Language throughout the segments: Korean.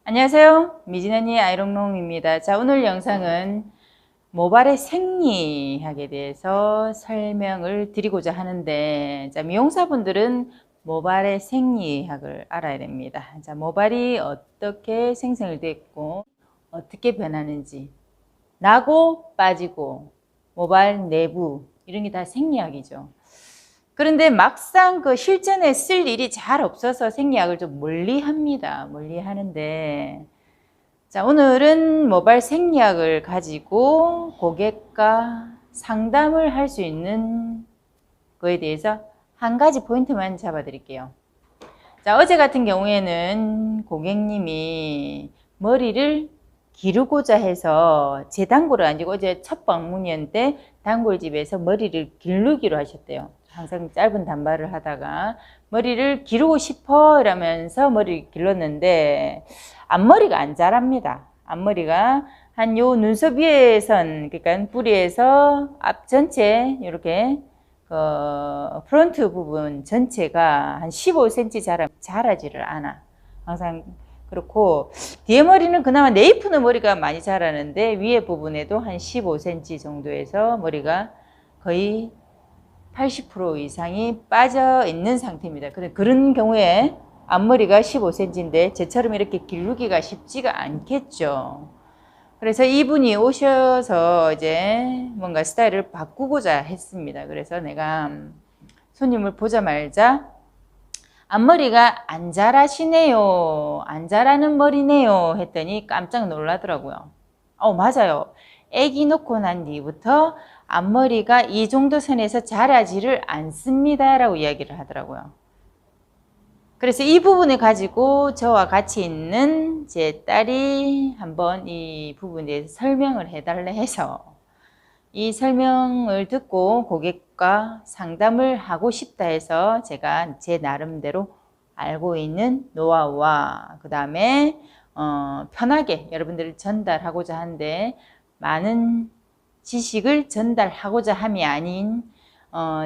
안녕하세요. 미진언니 아이롱롱입니다. 자, 오늘 영상은 모발의 생리학에 대해서 설명을 드리고자 하는데, 자, 미용사분들은 모발의 생리학을 알아야 됩니다. 자, 모발이 어떻게 생성이 됐고 어떻게 변하는지, 나고 빠지고 모발 내부 이런 게 다 생리학이죠. 그런데 막상 그 실전에 쓸 일이 잘 없어서 생리학을 좀 멀리 합니다. 멀리 하는데, 자, 오늘은 모발 생리학을 가지고 고객과 상담을 할 수 있는 거에 대해서 한 가지 포인트만 잡아 드릴게요. 자, 어제 같은 경우에는 고객님이 머리를 기르고자 해서 제 단골은 아니고 어제 첫 방문이었는데 단골집에서 머리를 기르기로 하셨대요. 항상 짧은 단발을 하다가 머리를 기르고 싶어 이러면서 머리를 길렀는데 앞머리가 안 자랍니다. 앞머리가 한 요 눈썹 위에선, 그러니까 뿌리에서 앞 전체 이렇게 프론트 부분 전체가 한 15cm 자라지를 않아. 항상 그렇고, 뒤에 머리는 그나마 네이프는 머리가 많이 자라는데 위에 부분에도 한 15cm 정도에서 머리가 거의 80% 이상이 빠져 있는 상태입니다. 그런 경우에 앞머리가 15cm인데 제처럼 이렇게 기르기가 쉽지가 않겠죠. 그래서 이분이 오셔서 이제 뭔가 스타일을 바꾸고자 했습니다. 그래서 내가 손님을 보자마자 앞머리가 안 자라시네요. 안 자라는 머리네요. 했더니 깜짝 놀라더라고요. 맞아요. 아기 놓고 난 뒤부터 앞머리가 이 정도 선에서 자라지를 않습니다. 라고 이야기를 하더라고요. 그래서 이 부분을 가지고 저와 같이 있는 제 딸이 한번 이 부분에 대해서 설명을 해달래 해서 이 설명을 듣고 고객과 상담을 하고 싶다 해서 제가 제 나름대로 알고 있는 노하우와 그 다음에 편하게 여러분들을 전달하고자 하는데 많은 지식을 전달하고자 함이 아닌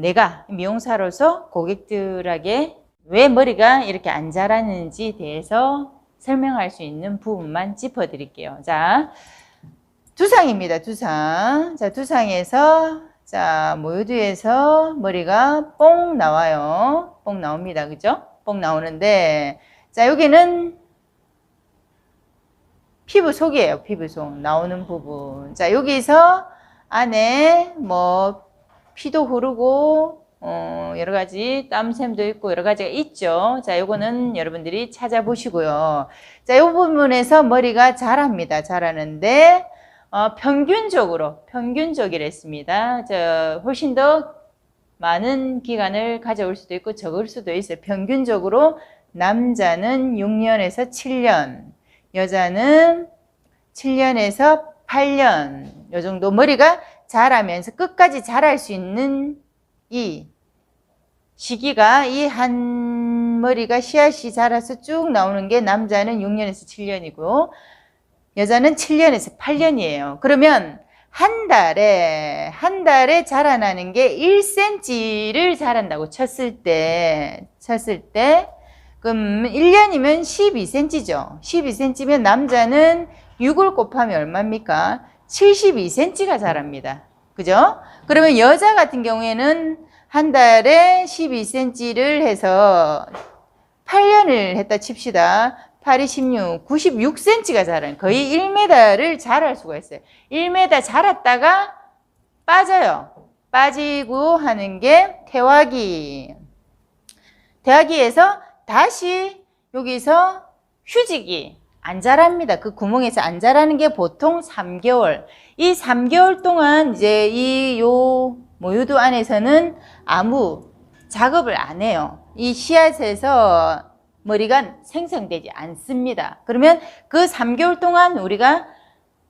내가 미용사로서 고객들에게 왜 머리가 이렇게 안 자라는지 대해서 설명할 수 있는 부분만 짚어드릴게요. 자, 두상입니다. 두상. 자, 두상에서 자, 모유두에서 머리가 뽕 나와요. 뽕 나옵니다. 그죠? 뽕 나오는데 자, 여기는 피부 속이에요. 피부 속 나오는 부분. 자, 여기서 안에 뭐 피도 흐르고 여러 가지 땀샘도 있고 여러 가지가 있죠. 자, 요거는 여러분들이 찾아보시고요. 자, 요 부분에서 머리가 자랍니다. 자라는데 평균적이랬습니다. 훨씬 더 많은 기간을 가져올 수도 있고 적을 수도 있어요. 평균적으로 남자는 6년에서 7년, 여자는 7년에서 8년 요 정도 머리가 자라면서 끝까지 자랄 수 있는 이 시기가 이 한 머리가 씨앗이 자라서 쭉 나오는 게 남자는 6년에서 7년이고 여자는 7년에서 8년이에요. 그러면 한 달에 자라나는 게 1cm를 자란다고 쳤을 때 그럼 1년이면 12cm죠. 12cm면 남자는 6을 곱하면 얼마입니까? 72cm가 자랍니다. 그죠? 그러면 여자 같은 경우에는 한 달에 12cm를 해서 8년을 했다 칩시다. 8이 16, 96cm가 자라는 거의 1m를 자랄 수가 있어요. 1m 자랐다가 빠져요. 빠지고 하는 게 태화기. 태화기에서 다시 여기서 휴지기. 안 자랍니다. 그 구멍에서 안 자라는 게 보통 3개월. 이 3개월 동안 이제 요 모유두 안에서는 아무 작업을 안 해요. 이 씨앗에서 머리가 생성되지 않습니다. 그러면 그 3개월 동안 우리가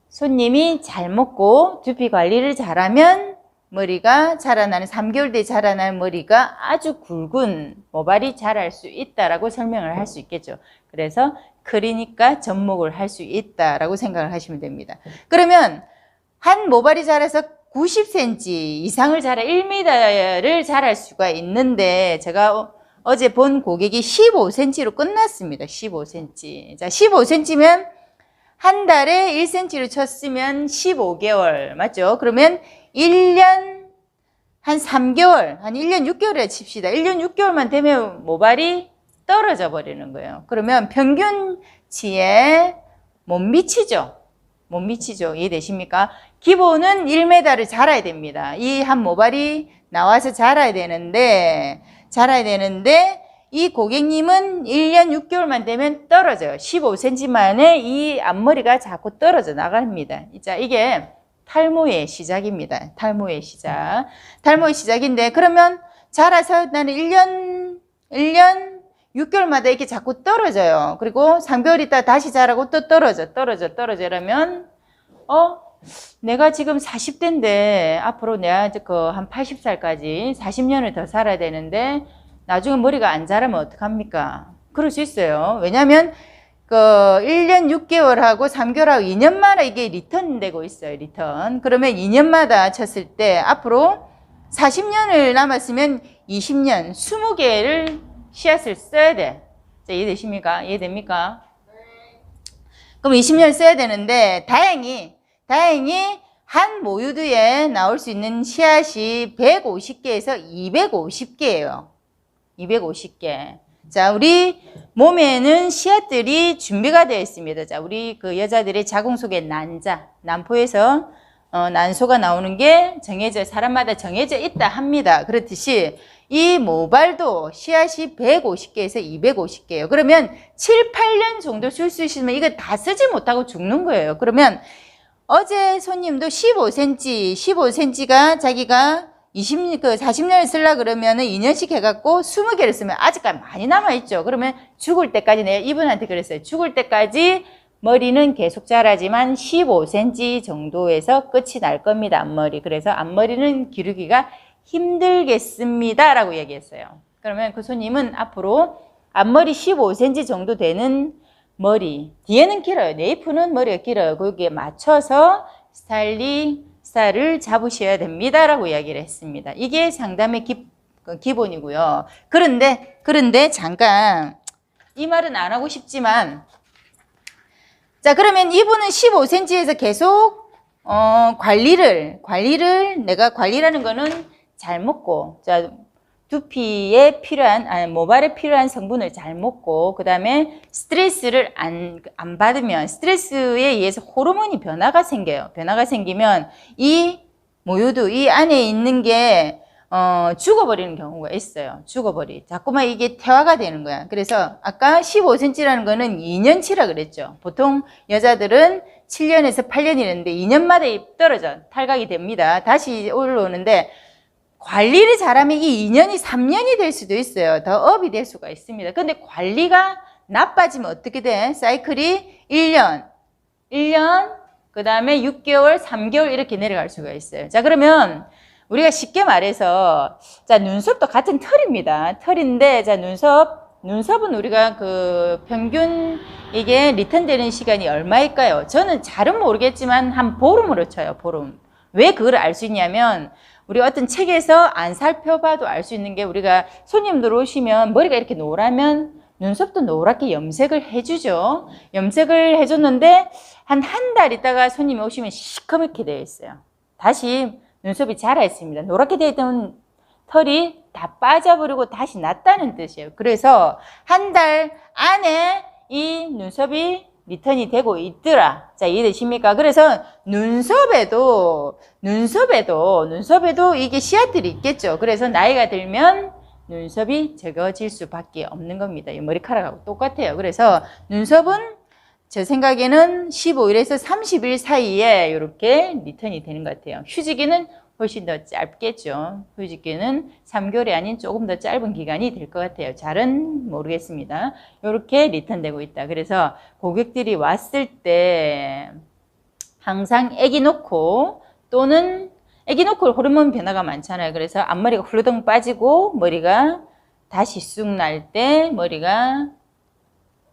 손님이 잘 먹고 두피 관리를 잘하면 머리가 자라나는 3개월 뒤에 자라나는 머리가 아주 굵은 모발이 자랄 수 있다라고 설명을 할 수 있겠죠. 그래서 크리니까 접목을 할 수 있다라고 생각을 하시면 됩니다. 그러면 한 모발이 자라서 90cm 이상을 자라 1m를 자랄 수가 있는데 제가 어제 본 고객이 15cm로 끝났습니다. 15cm. 자, 15cm면 한 달에 1cm로 쳤으면 15개월. 맞죠? 그러면 1년 한 3개월, 한 1년 6개월에 칩시다. 1년 6개월만 되면 모발이 떨어져 버리는 거예요. 그러면 평균치에 못 미치죠. 못 미치죠. 이해되십니까? 기본은 1m를 자라야 됩니다. 이 한 모발이 나와서 자라야 되는데 이 고객님은 1년 6개월만 되면 떨어져요. 15cm 만에 이 앞머리가 자꾸 떨어져 나갑니다. 자, 이게 탈모의 시작입니다. 탈모의 시작. 탈모의 시작인데 그러면 자라서 나는 1년 6개월마다 이렇게 자꾸 떨어져요. 그리고 3개월 있다 다시 자라고 또 떨어져 이러면 내가 지금 40대인데 앞으로 내가 한 80살까지 40년을 더 살아야 되는데 나중에 머리가 안 자라면 어떡합니까? 그럴 수 있어요. 왜냐하면 1년 6개월하고 3개월하고 2년마다 이게 리턴 되고 있어요. 리턴. 그러면 2년마다 쳤을 때 앞으로 40년을 남았으면 20년 20개를 씨앗을 써야 돼. 자, 이해되십니까? 이해됩니까? 그럼 20년을 써야 되는데 다행히 한 모유두에 나올 수 있는 씨앗이 150개에서 250개예요. 250개. 자, 우리 몸에는 씨앗들이 준비가 되어 있습니다. 자, 우리 그 여자들의 자궁 속에 난포에서 난소가 나오는 게 사람마다 정해져 있다 합니다. 그렇듯이 이 모발도 씨앗이 150개에서 250개예요. 그러면 7, 8년 정도 쓸 수 있으면 이거 다 쓰지 못하고 죽는 거예요. 그러면 어제 손님도 15cm가 자기가 40년을 쓰려고 그러면은 2년씩 해갖고 20개를 쓰면 아직까지 많이 남아있죠. 그러면 죽을 때까지 내가 이분한테 그랬어요. 죽을 때까지 머리는 계속 자라지만 15cm 정도에서 끝이 날 겁니다. 앞머리. 그래서 앞머리는 기르기가 힘들겠습니다. 라고 얘기했어요. 그러면 그 손님은 앞으로 앞머리 15cm 정도 되는 머리, 뒤에는 길어요. 네이프는 머리가 길어요. 거기에 맞춰서 스타일을 잡으셔야 됩니다. 라고 이야기를 했습니다. 이게 상담의 기본이고요. 그런데 잠깐 이 말은 안 하고 싶지만 자, 그러면 이분은 15cm에서 계속 내가 관리라는 거는 잘 먹고, 자, 두피에 모발에 필요한 성분을 잘 먹고, 그 다음에 스트레스를 안 받으면, 스트레스에 의해서 호르몬이 변화가 생겨요. 변화가 생기면 이 모유도 이 안에 있는 게 죽어버리는 경우가 있어요. 자꾸만 이게 퇴화가 되는 거야. 그래서 아까 15cm라는 거는 2년치라 그랬죠. 보통 여자들은 7년에서 8년이랬는데 2년마다 떨어져 탈각이 됩니다. 다시 올라오는데 관리를 잘하면 이 2년이 3년이 될 수도 있어요. 더 업이 될 수가 있습니다. 근데 관리가 나빠지면 어떻게 돼? 사이클이 1년, 그 다음에 6개월, 3개월 이렇게 내려갈 수가 있어요. 자, 그러면 우리가 쉽게 말해서, 자, 눈썹도 같은 털입니다. 털인데, 자, 눈썹은 우리가 평균 이게 리턴되는 시간이 얼마일까요? 저는 잘은 모르겠지만 한 보름으로 쳐요, 보름. 왜 그걸 알 수 있냐면, 우리 어떤 책에서 안 살펴봐도 알 수 있는 게 우리가 손님들 오시면 머리가 이렇게 노라면 눈썹도 노랗게 염색을 해주죠. 염색을 해줬는데 한 달 있다가 손님이 오시면 시커멓게 되어 있어요. 다시 눈썹이 자라 있습니다. 노랗게 되어 있던 털이 다 빠져버리고 다시 났다는 뜻이에요. 그래서 한 달 안에 이 눈썹이 리턴이 되고 있더라. 자, 이해되십니까? 그래서 눈썹에도 이게 씨앗들이 있겠죠. 그래서 나이가 들면 눈썹이 적어질 수밖에 없는 겁니다. 이 머리카락하고 똑같아요. 그래서 눈썹은 제 생각에는 15일에서 30일 사이에 이렇게 리턴이 되는 것 같아요. 휴지기는 훨씬 더 짧겠죠. 휴지기는 3개월이 아닌 조금 더 짧은 기간이 될 것 같아요. 잘은 모르겠습니다. 이렇게 리턴되고 있다. 그래서 고객들이 왔을 때 항상 애기 놓고 또는 애기 놓고 호르몬 변화가 많잖아요. 그래서 앞머리가 훌러덩 빠지고 머리가 다시 쑥 날 때 머리가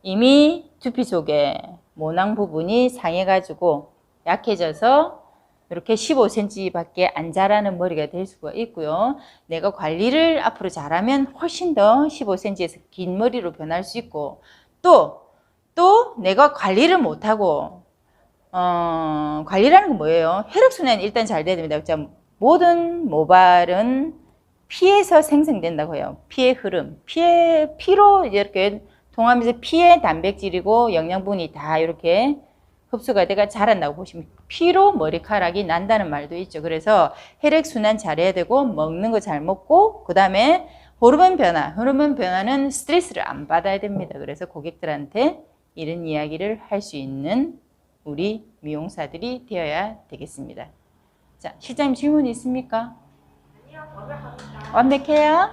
이미 두피 속에 모낭 부분이 상해가지고 약해져서 이렇게 15cm밖에 안 자라는 머리가 될 수가 있고요. 내가 관리를 앞으로 잘하면 훨씬 더 15cm에서 긴 머리로 변할 수 있고, 또 내가 관리를 못하고, 관리라는 건 뭐예요? 혈액순환이 일단 잘 돼야 됩니다. 자, 모든 모발은 피에서 생성된다고 해요. 피의 흐름. 피로 이렇게 통하면서 피의 단백질이고 영양분이 다 이렇게 흡수가 돼가 자란다고 보시면 피로 머리카락이 난다는 말도 있죠. 그래서 혈액순환 잘해야 되고 먹는 거 잘 먹고 그 다음에 호르몬 변화는 스트레스를 안 받아야 됩니다. 그래서 고객들한테 이런 이야기를 할 수 있는 우리 미용사들이 되어야 되겠습니다. 자, 실장님 질문 있습니까? 완벽해요?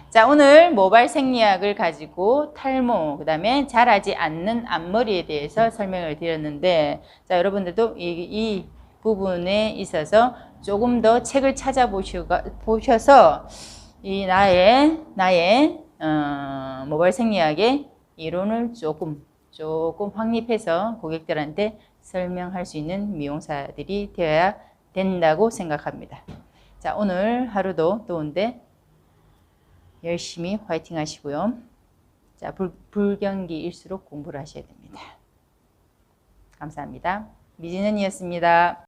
자, 오늘 모발 생리학을 가지고 탈모, 그 다음에 자라지 않는 앞머리에 대해서 설명을 드렸는데, 자, 여러분들도 이 부분에 있어서 조금 더 책을 찾아보셔서 이 나의 모발 생리학의 이론을 조금 확립해서 고객들한테 설명할 수 있는 미용사들이 되어야 된다고 생각합니다. 자, 오늘 하루도 더운데 열심히 화이팅 하시고요. 자, 불경기일수록 공부를 하셔야 됩니다. 감사합니다. 미진은이었습니다.